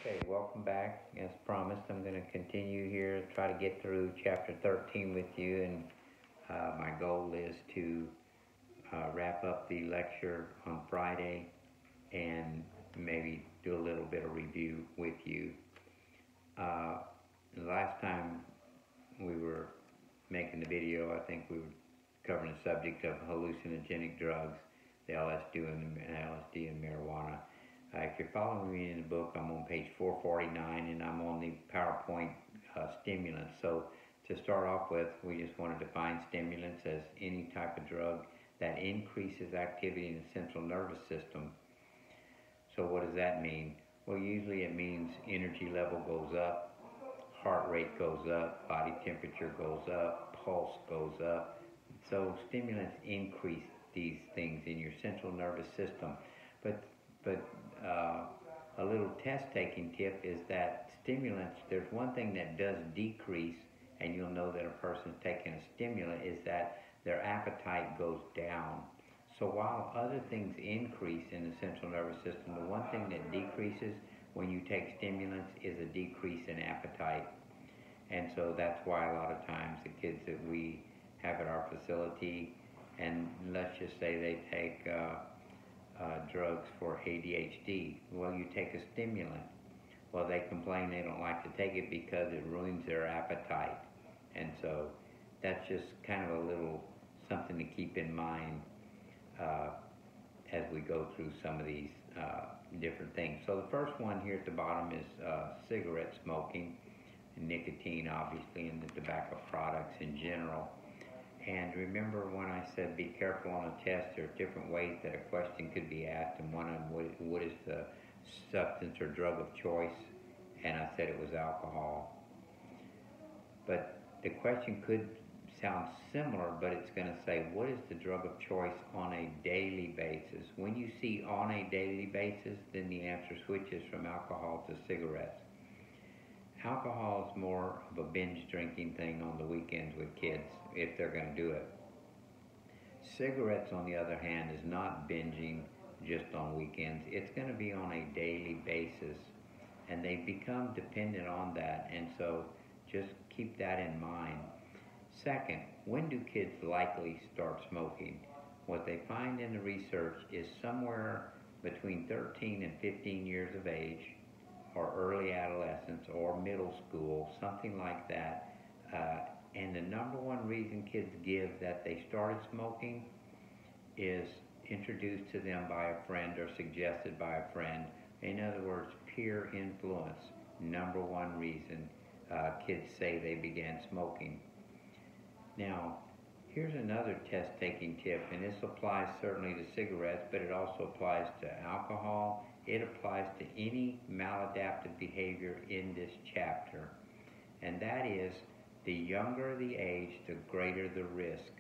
Okay, welcome back. As promised, I'm going to continue here, try to get through chapter 13 with you, and my goal is to wrap up the lecture on Friday and maybe do a little bit of review with you. Uh, the last time we were making the video, I think we were covering the subject of hallucinogenic drugs, the LSD and marijuana. If you're following me in the book, I'm on page 449 and I'm on the PowerPoint stimulants. So to start off with, we just want to define stimulants as any type of drug that increases activity in the central nervous system. So what does that mean? Well, usually it means energy level goes up, heart rate goes up, body temperature goes up, pulse goes up. So stimulants increase these things in your central nervous system. But a little test-taking tip is that stimulants, there's one thing that does decrease, and you'll know that a person's taking a stimulant, is that their appetite goes down. So while other things increase in the central nervous system, the one thing that decreases when you take stimulants is a decrease in appetite. And so that's why a lot of times the kids that we have at our facility, and let's just say they take drugs for ADHD. Well, you take a stimulant. Well, they complain they don't like to take it because it ruins their appetite. And so that's just kind of a little something to keep in mind as we go through some of these different things. So the first one here at the bottom is cigarette smoking, and nicotine obviously, and the tobacco products in general. And remember when I said be careful on a test, there are different ways that a question could be asked, and one of them, what is the substance or drug of choice? And I said it was alcohol. But the question could sound similar, but it's going to say, what is the drug of choice on a daily basis? When you see on a daily basis, then the answer switches from alcohol to cigarettes. Alcohol is more of a binge drinking thing on the weekends with kids, if they're going to do it. Cigarettes, on the other hand, is not binging just on weekends. It's going to be on a daily basis, and they become dependent on that, and so just keep that in mind. Second, when do kids likely start smoking? What they find in the research is somewhere between 13 and 15 years of age, or early adolescence, or middle school, something like that. And the number one reason kids give that they started smoking is introduced to them by a friend or suggested by a friend. In other words, peer influence. Number one reason kids say they began smoking. Now, here's another test-taking tip, and this applies certainly to cigarettes, but it also applies to alcohol. It applies to any maladaptive behavior in this chapter, and that is the younger the age, the greater the risk.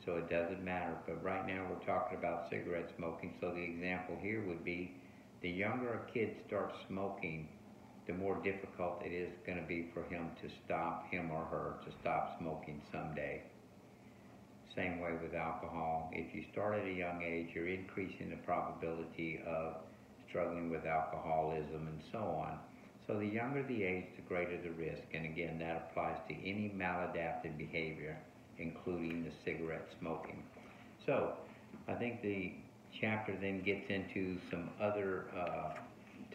So it doesn't matter, but right now we're talking about cigarette smoking, so the example here would be the younger a kid starts smoking, the more difficult it is going to be for him or her to stop smoking someday. Same way with alcohol. If you start at a young age, you're increasing the probability of struggling with alcoholism and so on. So the younger the age, the greater the risk. And again, that applies to any maladaptive behavior, including the cigarette smoking. So I think the chapter then gets into some other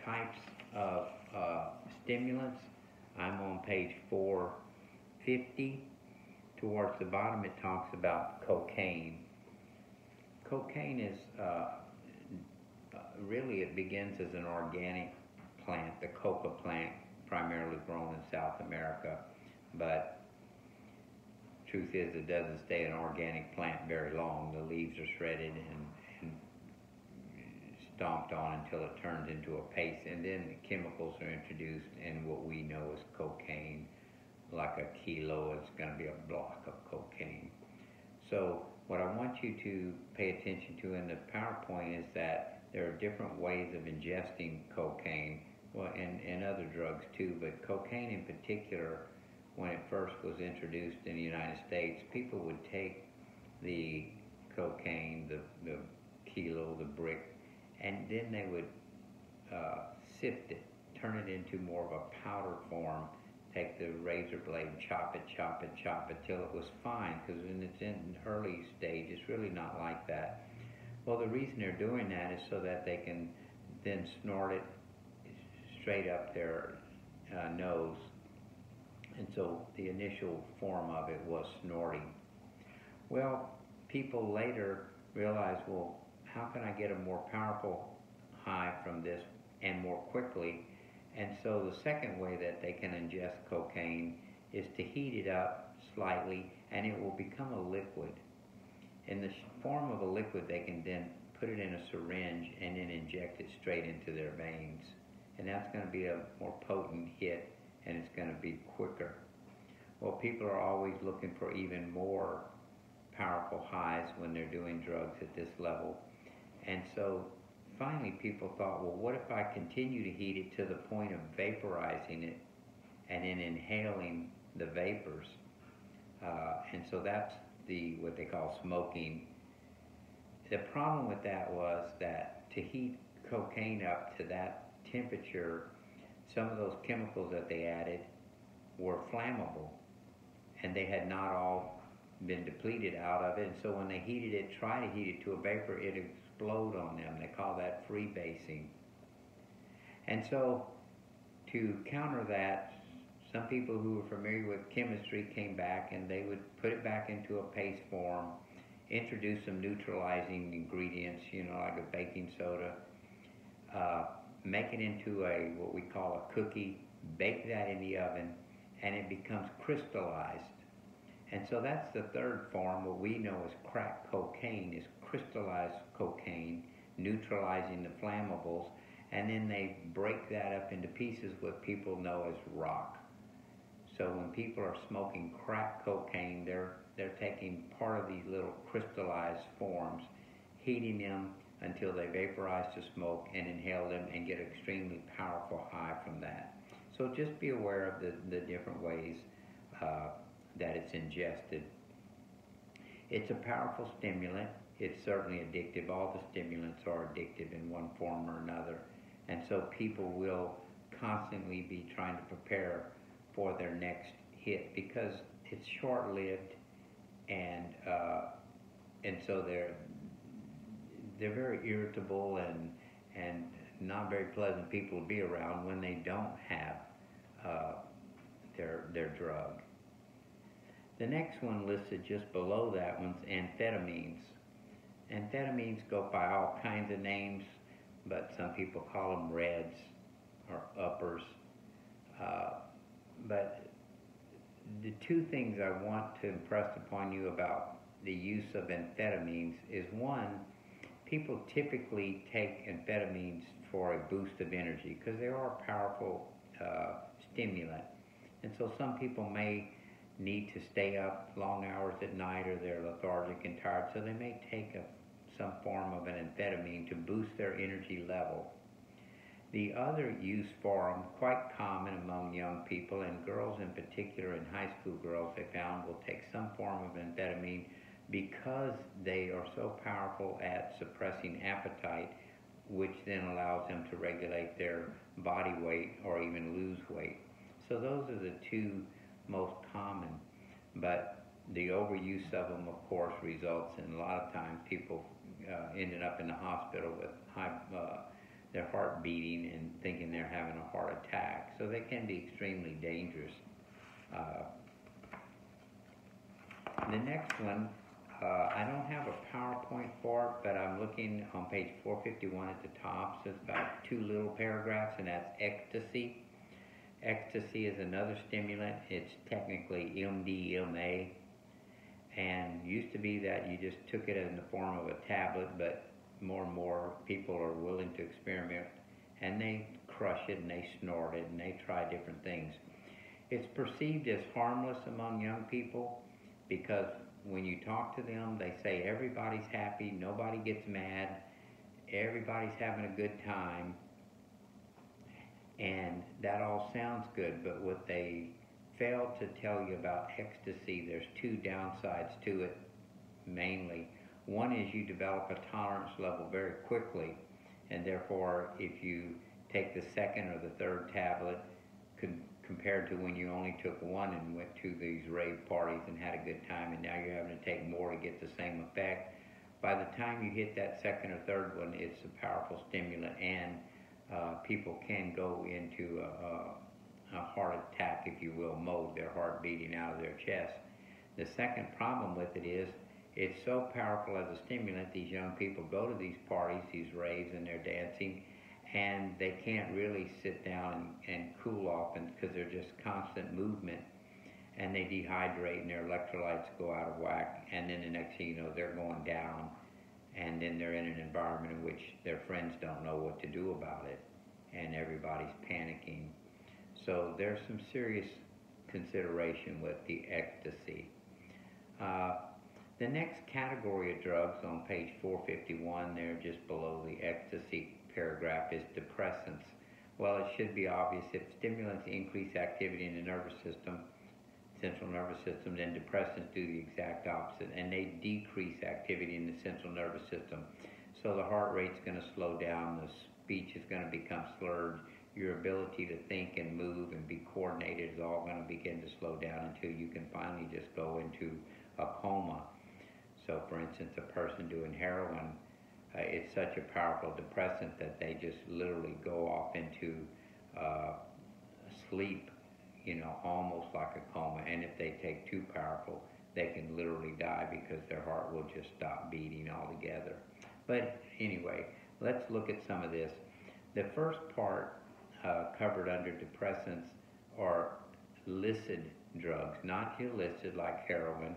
types of stimulants. I'm on page 450. Towards the bottom it talks about cocaine. Cocaine is really, it begins as an organic plant, the coca plant, primarily grown in South America, but truth is it doesn't stay an organic plant very long. The leaves are shredded and stomped on until it turns into a paste, and then the chemicals are introduced, and what we know as cocaine, like a kilo, is going to be a block of cocaine. So what I want you to pay attention to in the PowerPoint is that there are different ways of ingesting cocaine, well, and other drugs too, but cocaine in particular, when it first was introduced in the United States, people would take the cocaine, the kilo, the brick, and then they would sift it, turn it into more of a powder form. Take the razor blade, chop it till it was fine, because when it's in an early stage, it's really not like that. Well, the reason they're doing that is so that they can then snort it straight up their nose. And so the initial form of it was snorting. Well, people later realized, well, how can I get a more powerful high from this and more quickly? And so the second way that they can ingest cocaine is to heat it up slightly, and it will become a liquid. In the form of a liquid, they can then put it in a syringe and then inject it straight into their veins. And that's going to be a more potent hit, and it's going to be quicker. Well, people are always looking for even more powerful highs when they're doing drugs at this level. And so finally people thought, well, what if I continue to heat it to the point of vaporizing it and then inhaling the vapors? And so that's what they call smoking. The problem with that was that to heat cocaine up to that temperature, some of those chemicals that they added were flammable, and they had not all been depleted out of it. And so when they heated it, try to heat it to a vapor, it explode on them. They call that freebasing. And so to counter that, some people who were familiar with chemistry came back and they would put it back into a paste form, introduce some neutralizing ingredients, like a baking soda, make it into what we call a cookie, bake that in the oven, and it becomes crystallized. And so that's the third form. What we know as crack cocaine is crystallized cocaine, neutralizing the flammables, and then they break that up into pieces, what people know as rock. So when people are smoking crack cocaine, they're taking part of these little crystallized forms, heating them until they vaporize to smoke and inhale them and get an extremely powerful high from that. So just be aware of the different ways that it's ingested. It's a powerful stimulant. It's certainly addictive. All the stimulants are addictive in one form or another. And so people will constantly be trying to prepare for their next hit because it's short-lived, and so they're very irritable and not very pleasant people to be around when they don't have their drug. The next one listed just below that one's amphetamines. Amphetamines go by all kinds of names, but some people call them reds or uppers. But the two things I want to impress upon you about the use of amphetamines is, one, people typically take amphetamines for a boost of energy because they are a powerful stimulant. And so some people may need to stay up long hours at night, or they're lethargic and tired, so they may take some form of an amphetamine to boost their energy level. The other use for them, quite common among young people, and girls in particular, and high school girls, they found will take some form of amphetamine because they are so powerful at suppressing appetite, which then allows them to regulate their body weight or even lose weight. So those are the two most common, but the overuse of them, of course, results in a lot of times people ending up in the hospital with their heart beating and thinking they're having a heart attack. So they can be extremely dangerous. The next one, I don't have a PowerPoint for it, but I'm looking on page 451 at the top. So it's about 2 little paragraphs, and that's ecstasy. Ecstasy is another stimulant. It's technically MDMA, and used to be that you just took it in the form of a tablet, but more and more people are willing to experiment, and they crush it and they snort it and they try different things. It's perceived as harmless among young people because when you talk to them, they say everybody's happy, nobody gets mad, everybody's having a good time. And that all sounds good, but what they fail to tell you about ecstasy, there's 2 downsides to it mainly. One is you develop a tolerance level very quickly, and therefore if you take the second or the third tablet compared to when you only took one and went to these rave parties and had a good time, and now you're having to take more to get the same effect. By the time you hit that second or third one, it's a powerful stimulant, and people can go into a heart attack, if you will, mode, their heart beating out of their chest. The second problem with it is it's so powerful as a stimulant. These young people go to these parties, these raves, and they're dancing, and they can't really sit down and cool off, and because they're just constant movement, and they dehydrate and their electrolytes go out of whack, and then the next thing you know, they're going down, and then they're in an environment in which their friends don't know what to do about it, and everybody's panicking. So there's some serious consideration with the ecstasy. The next category of drugs on page 451 there, just below the ecstasy paragraph, is depressants. Well, it should be obvious. If stimulants increase activity in the nervous system, central nervous system, then depressants do the exact opposite, and they decrease activity in the central nervous system. So the heart rate's going to slow down, the speech is going to become slurred, your ability to think and move and be coordinated is all going to begin to slow down until you can finally just go into a coma. So for instance, a person doing heroin, it's such a powerful depressant that they just literally go off into sleep, almost like a coma. And if they take too powerful, they can literally die because their heart will just stop beating altogether. But anyway, let's look at some of this. The first part covered under depressants are illicit drugs, not illicit like heroin,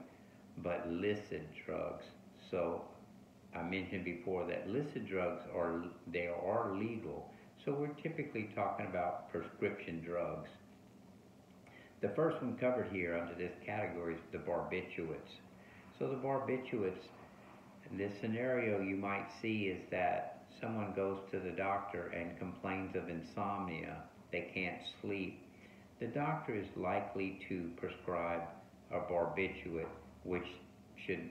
but illicit drugs. So I mentioned before that illicit drugs are legal. So we're typically talking about prescription drugs. The first one covered here under this category is the barbiturates. So the barbiturates, the scenario you might see is that someone goes to the doctor and complains of insomnia. They can't sleep. The doctor is likely to prescribe a barbiturate, which should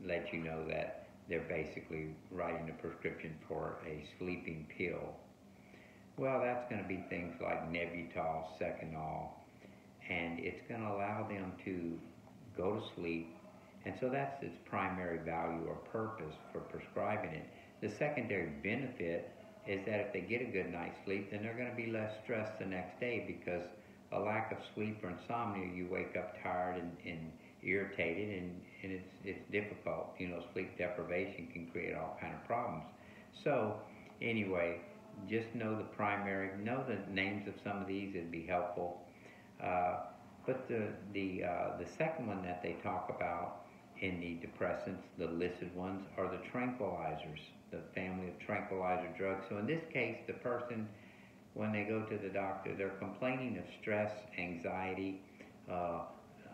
let you know that they're basically writing a prescription for a sleeping pill. Well, that's going to be things like Nembutal, Seconal, and it's going to allow them to go to sleep. And so that's its primary value or purpose for prescribing it. The secondary benefit is that if they get a good night's sleep, then they're going to be less stressed the next day, because a lack of sleep or insomnia, you wake up tired and irritated, and it's difficult. Sleep deprivation can create all kind of problems. So anyway, just know the names of some of these. It'd be helpful. But the second one that they talk about in the depressants, the illicit ones, are the tranquilizers, the family of tranquilizer drugs. So in this case, the person, when they go to the doctor, they're complaining of stress, anxiety,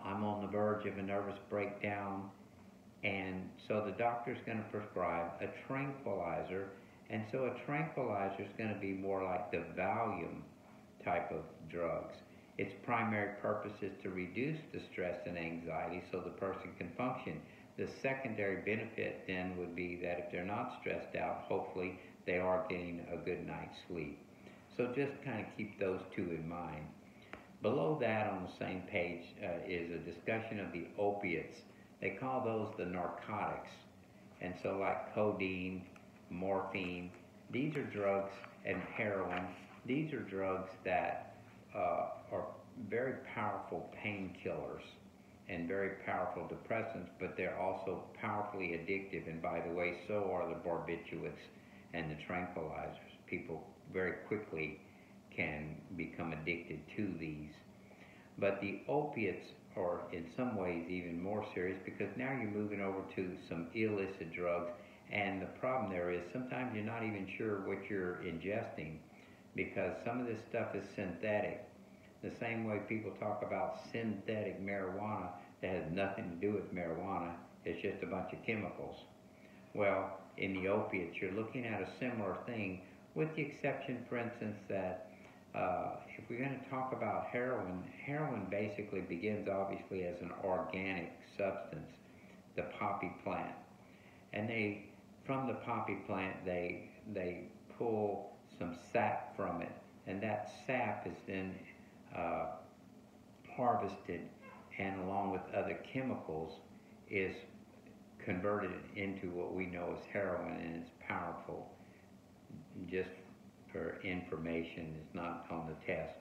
I'm on the verge of a nervous breakdown, and so the doctor's going to prescribe a tranquilizer. And so a tranquilizer is going to be more like the Valium type of drugs. Its primary purpose is to reduce the stress and anxiety so the person can function. The secondary benefit then would be that if they're not stressed out, hopefully they are getting a good night's sleep. So just kind of keep those two in mind. Below that on the same page is a discussion of the opiates. They call those the narcotics. And so like codeine, morphine, these are drugs, and heroin, these are drugs that are very powerful painkillers and very powerful depressants, but they're also powerfully addictive. And by the way, so are the barbiturates and the tranquilizers. People very quickly can become addicted to these. But the opiates are in some ways even more serious, because now you're moving over to some illicit drugs, and the problem there is sometimes you're not even sure what you're ingesting, because some of this stuff is synthetic. The same way people talk about synthetic marijuana that has nothing to do with marijuana, it's just a bunch of chemicals. Well, in the opiates, you're looking at a similar thing, with the exception, for instance, that if we're going to talk about heroin, heroin basically begins obviously as an organic substance, the poppy plant. And from the poppy plant, they pull some sap from it, and that sap is then uh, harvested, and along with other chemicals is converted into what we know as heroin, and it's powerful. Just for information, it's not on the test,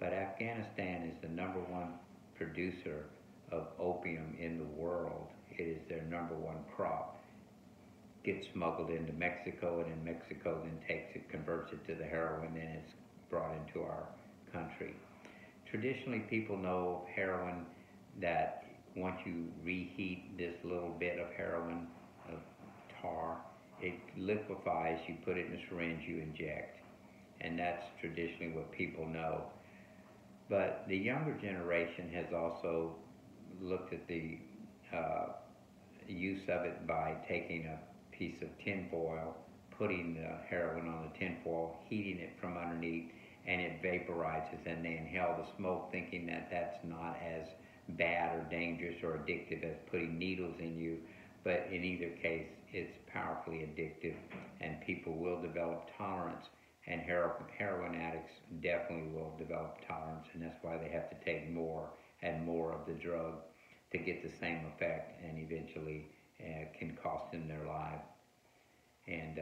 but Afghanistan is the number one producer of opium in the world. It is their number one crop. Gets smuggled into Mexico, and in Mexico then takes it, converts it to the heroin, and it's brought into our country. Traditionally, people know of heroin that once you reheat this little bit of heroin, of tar, it liquefies, you put it in a syringe, you inject. And that's traditionally what people know. But the younger generation has also looked at the use of it by taking a piece of tinfoil, putting the heroin on the tinfoil, heating it from underneath, and it vaporizes, and they inhale the smoke, thinking that that's not as bad or dangerous or addictive as putting needles in you. But in either case, it's powerfully addictive, and people will develop tolerance, and heroin addicts definitely will develop tolerance, and that's why they have to take more and more of the drug to get the same effect, and eventually can cost them their life. And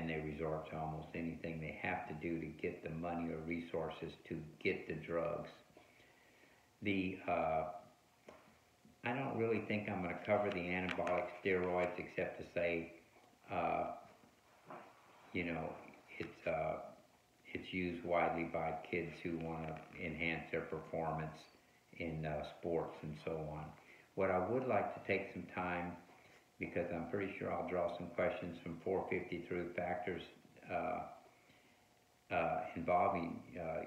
they resort to almost anything they have to do to get the money or resources to get the drugs. I don't really think I'm going to cover the anabolic steroids, except to say, it's used widely by kids who want to enhance their performance in sports and so on. What I would like to take some time, because I'm pretty sure I'll draw some questions from 450 through factors involving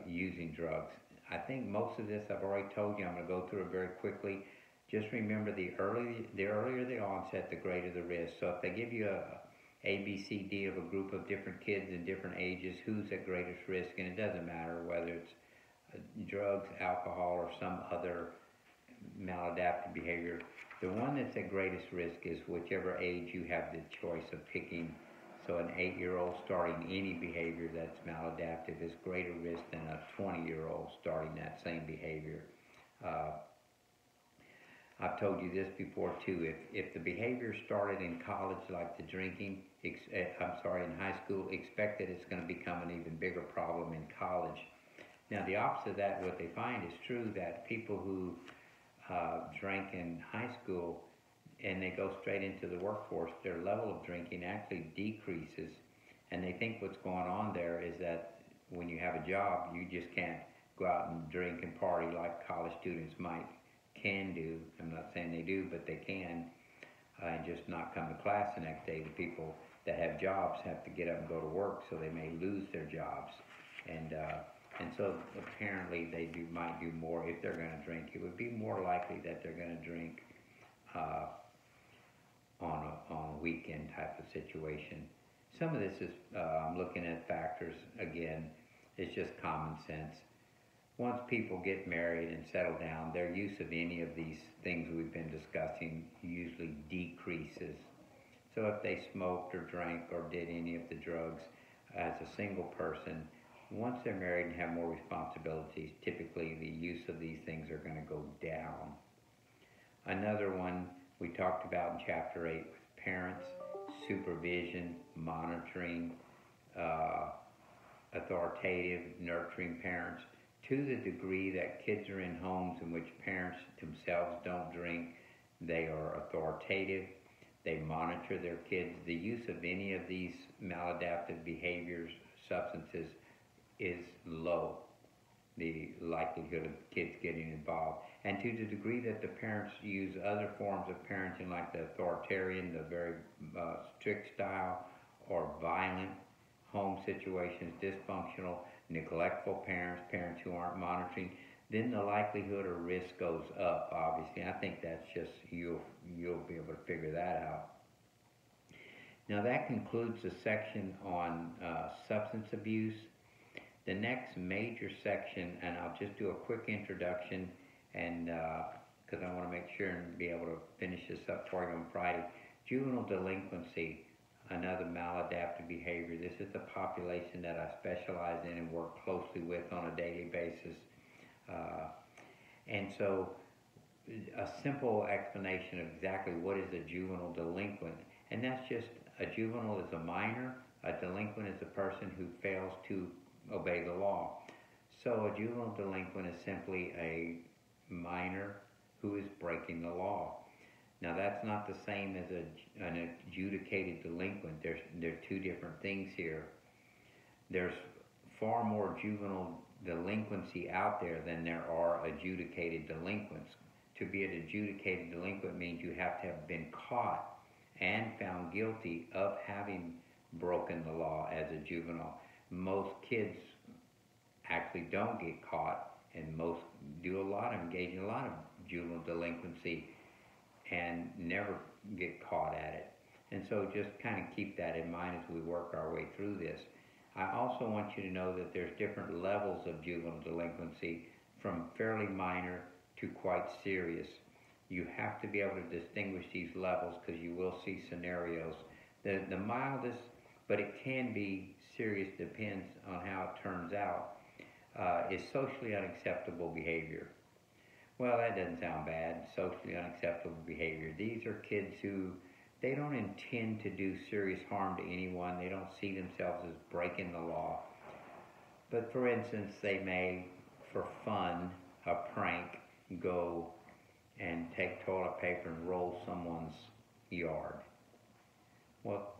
using drugs. I think most of this I've already told you. I'm going to go through it very quickly. Just remember, the earlier the onset, the greater the risk. So if they give you a B, C, D of a group of different kids in different ages, who's at greatest risk? And it doesn't matter whether it's drugs, alcohol, or some other maladaptive behavior. The one that's at greatest risk is whichever age you have the choice of picking. So an 8-year-old starting any behavior that's maladaptive is greater risk than a 20-year-old starting that same behavior. I've told you this before too. If the behavior started in college, like the drinking, in high school, expect that it's going to become an even bigger problem in college. Now, the opposite of that, what they find is true, that people who drank in high school and they go straight into the workforce, their level of drinking actually decreases. And they think what's going on there is that when you have a job, you just can't go out and drink and party like college students can do. I'm not saying they do, but they can, and just not come to class the next day. The people that have jobs have to get up and go to work, so they may lose their jobs. And so apparently they might do more if they're going to drink. It would be more likely that they're going to drink on a weekend type of situation. Some of this is, I'm looking at factors, again, it's just common sense. Once people get married and settle down, their use of any of these things we've been discussing usually decreases. So if they smoked or drank or did any of the drugs as a single person, once they're married and have more responsibilities, typically the use of these things are going to go down. Another one we talked about in Chapter 8 with parents, supervision, monitoring, authoritative, nurturing parents. To the degree that kids are in homes in which parents themselves don't drink, they are authoritative, they monitor their kids. The use of any of these maladaptive behaviors, substances, is low, the likelihood of kids getting involved. And to the degree that the parents use other forms of parenting, like the authoritarian, the very strict style, or violent home situations, dysfunctional, neglectful parents, parents who aren't monitoring, then the likelihood or risk goes up, obviously. I think that's just, you'll be able to figure that out. Now that concludes the section on substance abuse. The next major section, and I'll just do a quick introduction, and because I want to make sure and be able to finish this up for you on Friday, juvenile delinquency. another maladaptive behavior. This is the population that I specialize in and work closely with on a daily basis. And so a simple explanation of exactly what is a juvenile delinquent, and that's just a juvenile is a minor, a delinquent is a person who fails to obey the law. So a juvenile delinquent is simply a minor who is breaking the law. Now that's not the same as an adjudicated delinquent. There are two different things here. There's far more juvenile delinquency out there than there are adjudicated delinquents. To be an adjudicated delinquent means you have to have been caught and found guilty of having broken the law as a juvenile. Most kids actually don't get caught, and most do engage in a lot of juvenile delinquency and never get caught at it. And so just kind of keep that in mind as we work our way through this. I also want you to know that there's different levels of juvenile delinquency, from fairly minor to quite serious. You have to be able to distinguish these levels because you will see scenarios. The mildest, but it can be serious, depends on how it turns out, is socially unacceptable behavior. Well, that doesn't sound bad, socially unacceptable behavior. These are kids who, they don't intend to do serious harm to anyone. They don't see themselves as breaking the law. But for instance, they may, for fun, a prank, go and take toilet paper and roll someone's yard. Well,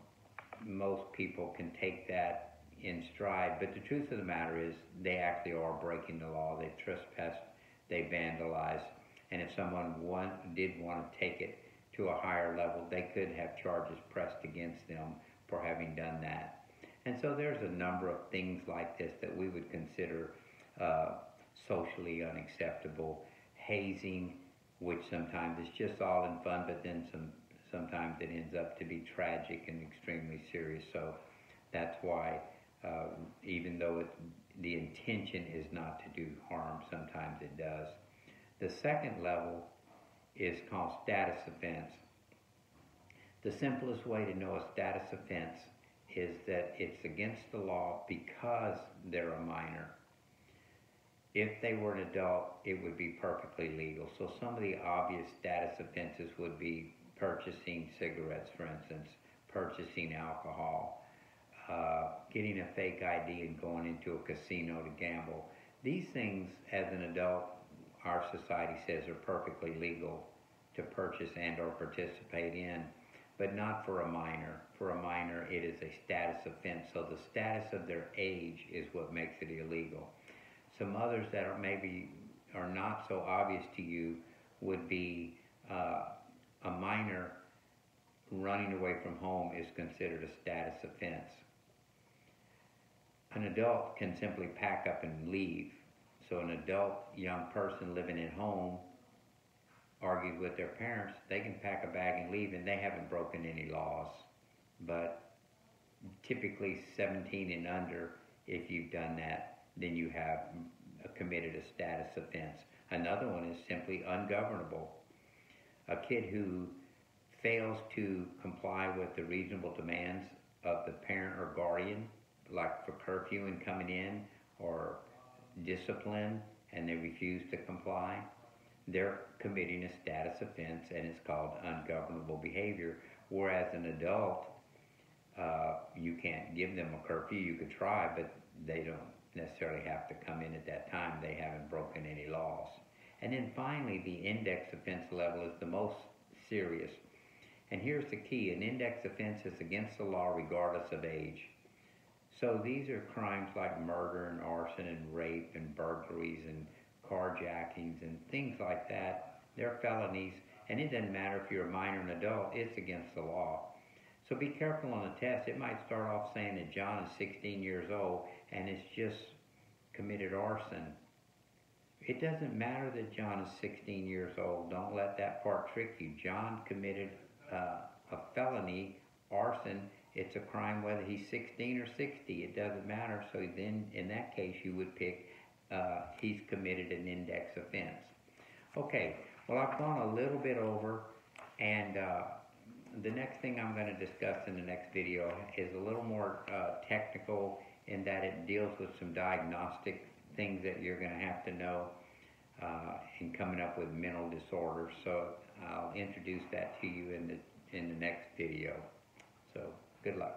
most people can take that in stride, but the truth of the matter is they actually are breaking the law. They trespassed, they vandalized, and if someone did want to take it to a higher level, they could have charges pressed against them for having done that. And so there's a number of things like this that we would consider socially unacceptable. Hazing, which sometimes is just all in fun, but then sometimes it ends up to be tragic and extremely serious. So that's why, even though the intention is not to do harm, sometimes it does. The second level is called status offense. The simplest way to know a status offense is that it's against the law because they're a minor. If they were an adult, it would be perfectly legal. So some of the obvious status offenses would be purchasing cigarettes, for instance, purchasing alcohol, getting a fake ID and going into a casino to gamble. These things, as an adult, our society says are perfectly legal to purchase and or participate in, but not for a minor. For a minor, it is a status offense. So the status of their age is what makes it illegal. Some others that are not so obvious to you would be a minor running away from home is considered a status offense. An adult can simply pack up and leave. So an adult young person living at home argued with their parents, they can pack a bag and leave and they haven't broken any laws. But typically 17 and under, if you've done that, then you have committed a status offense. Another one is simply ungovernable. A kid who fails to comply with the reasonable demands of the parent or guardian, like for curfew and coming in, or discipline, and they refuse to comply, they're committing a status offense, and it's called ungovernable behavior. Whereas an adult, you can't give them a curfew. You could try, but they don't necessarily have to come in at that time. They haven't broken any laws. And then finally, the index offense level is the most serious. And here's the key. An index offense is against the law regardless of age. So these are crimes like murder and arson and rape and burglaries and carjackings and things like that. They're felonies, and it doesn't matter if you're a minor or an adult, it's against the law. So be careful on the test. It might start off saying that John is 16 years old and has just committed arson. It doesn't matter that John is 16 years old. Don't let that part trick you. John committed a felony, arson. It's a crime whether he's 16 or 60. It doesn't matter. So then in that case you would pick he's committed an index offense. Okay, well I've gone a little bit over, and the next thing I'm going to discuss in the next video is a little more technical in that it deals with some diagnostic things that you're going to have to know in coming up with mental disorders. So I'll introduce that to you in the next video. So good luck.